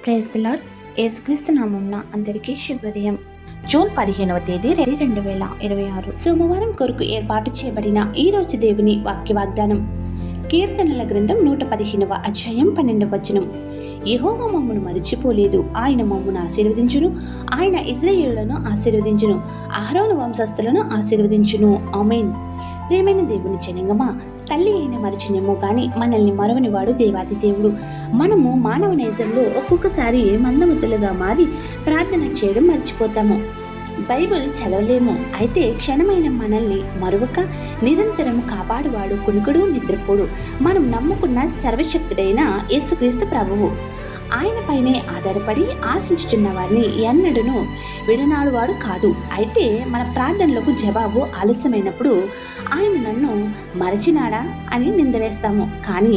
Praise the lord. యేసుక్రీస్తు నామమున అందరికీ శుభోదయం. జూన్ 15వ తేదీ 2026 సోమవారం కొరకు ఏర్పాటు చేయబడిన ఈ రోజు దేవుని వాక్య వాగ్దానం. కీర్తనల గ్రంథం 115వ అధ్యాయం 12వ వచనం. యెహోవా మమ్మును మరిచిపోలేదు, ఆయన మమ్మును ఆశీర్వదించును, ఆయన ఇశ్రాయేలులను ఆశీర్వదించును, అహరోను వంశస్థులను ఆశీర్వదించును. ఆమేన్. ప్రియమైన దేవుని జనాంగమా, తల్లి అయిన మరిచినేమో గాని మనల్ని మరవని వాడు దేవాది దేవుడు. మనము మానవ నైజంలో ఒక్కొక్కసారి మందమతులుగా మారి ప్రార్థన చేయడం మర్చిపోతాము, బైబిల్ చదవలేము. అయితే క్షణమైన మనల్ని మరువక నిరంతరం కాపాడువాడు, కునుకుడు, నిద్రపోడు మనం నమ్ముకున్న సర్వశక్తుడైన యేసుక్రీస్తు ప్రభువు. ఆయన పైనే ఆధారపడి ఆశించుచున్న వారిని ఎన్నడూ విడనాడు వాడు కాదు. అయితే మన ప్రార్థనలకు జవాబు ఆలస్యమైనప్పుడు ఆయన నన్ను మరచినాడా అని నిందవేస్తాము. కానీ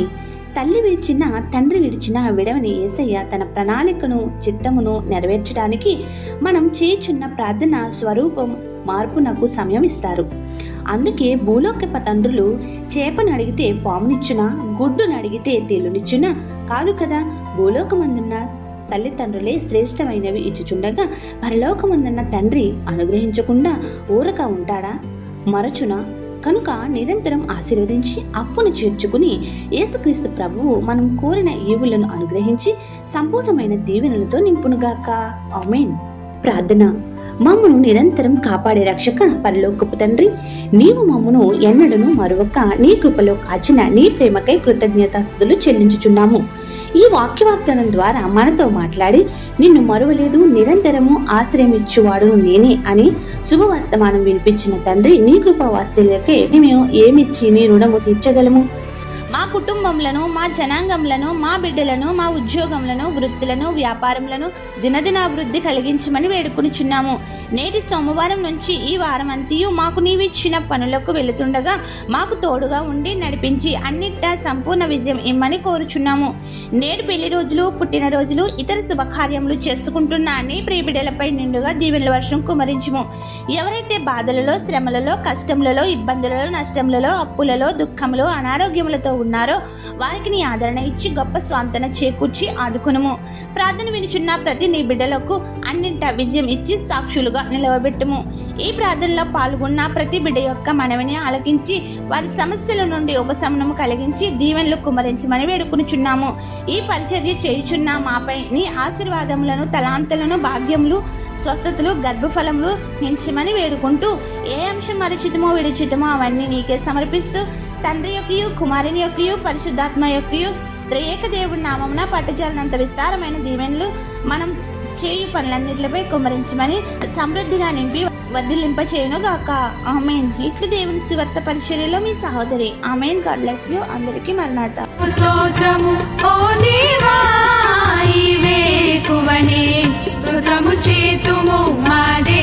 తల్లి విడిచిన, తండ్రి విడిచిన విడవని యేసయ్య తన ప్రణాళికను, చిత్తమును నెరవేర్చడానికి మనం చేయుచున్న ప్రార్థన స్వరూపం మార్పునకు సమయం ఇస్తారు. అందుకే భూలోకపు తండ్రులు చేపను అడిగితే పామునిచ్చునా, గుడ్డును అడిగితే తేలునిచ్చునా కాదు కదా. భూలోకమందున్న తల్లిదండ్రులే శ్రేష్టమైనవి ఇచ్చుచుండగా పరలోకమందున్న తండ్రి అనుగ్రహించకుండా ఊరక ఉంటాడా, మరచునా? కనుక నిరంతరం ఆశీర్వదించి అప్పును చేర్చుకుని యేసుక్రీస్తు ప్రభువు మనం కోరిన ఈవులను అనుగ్రహించి సంపూర్ణమైన దీవెనలతో నింపునుగాక. ఆమేన్. ప్రార్థన. మమ్మను నిరంతరం కాపాడే రక్షక పరలోకపు తండ్రి, నీవు మమ్మను ఎన్నడను మరొక నీ కృపలో కాచిన నీ ప్రేమకై కృతజ్ఞతాస్తుతులు చెల్లించుచున్నాము. ఈ వాక్యవాగ్దానం ద్వారా మనతో మాట్లాడి నిన్ను మరువలేదు, నిరంతరము ఆశ్రయమిచ్చువాడును నేనే అని శుభవర్తమానం వినిపించిన తండ్రి, నీ కృపా వాత్సల్యకే మేము ఏమిచ్చి నీ రుణము తీర్చగలము? మా కుటుంబములను, మా జనాంగములను, మా బిడ్డలను, మా ఉద్యోగములను, వృత్తులను, వ్యాపారములను దినదినాభివృద్ధి కలిగించమని వేడుకొనుచున్నాము. నేటి సోమవారం నుంచి ఈ వారం అంతయు మాకు నీవిచ్చిన పనులకు వెళుతుండగా మాకు తోడుగా ఉండి నడిపించి అన్నిటా సంపూర్ణ విజయం ఇమ్మని కోరుచున్నాము. నేడు పెళ్లి రోజులు, పుట్టినరోజులు, ఇతర శుభకార్యములు చేసుకుంటున్న నీ ప్రియ బిడ్డలపై నిండుగా దీవెనల వర్షం కుమరించుము. ఎవరైతే బాధలలో, శ్రమలలో, కష్టములలో, ఇబ్బందులలో, నష్టములలో, అప్పులలో, దుఃఖములో, అనారోగ్యములతో ఉన్నారో వారికి నీ ఆదరణ ఇచ్చి గొప్ప స్వాంతన చేకూర్చి ఆదుకొనుము. ప్రార్థన వినుచున్న ప్రతి నీ బిడ్డలకు అన్నింటా విజయం ఇచ్చి సాక్షులుగా నిలవబెట్టుము. ఈ ప్రార్థనలో పాల్గొన్న ప్రతి బిడ్డ యొక్క మనవిని ఆలకించి వారి సమస్యల నుండి ఉపశమనము కలిగించి దీవెనలు కుమరించమని వేడుకొనుచున్నాము. ఈ పరిచర్య చేయుచున్న మాపై నీ ఆశీర్వాదములను, తలాంతలను, భాగ్యములు, స్వస్థతలు, గర్భఫలములు పెంచమని వేడుకుంటూ ఏ అంశం మరిచితమో విడిచితమో అవన్నీ నీకే సమర్పిస్తూ తండ్రి యొక్కయు, కుమారుని యొక్కయు, పరిశుద్ధాత్మ యొక్కయు త్రియేక దేవుడి నామమున పట్టజాలనంత విస్తారమైన దీవెనలు మనం చేయు పనులన్నిటిపై కుమరించమని సమృద్ధిగా నింపి వర్ధిల్లింప చేయను గాక. ఆమేన్. ఇట్లు దేవుని సువార్త పరిచర్యలో మీ సహోదరి. ఆమేన్. God bless you. అందరికీ మరణాత. స్తోత్రము ఓ దేవా, ఈవేకువనే స్తోత్రము చేతుము మా దేవా.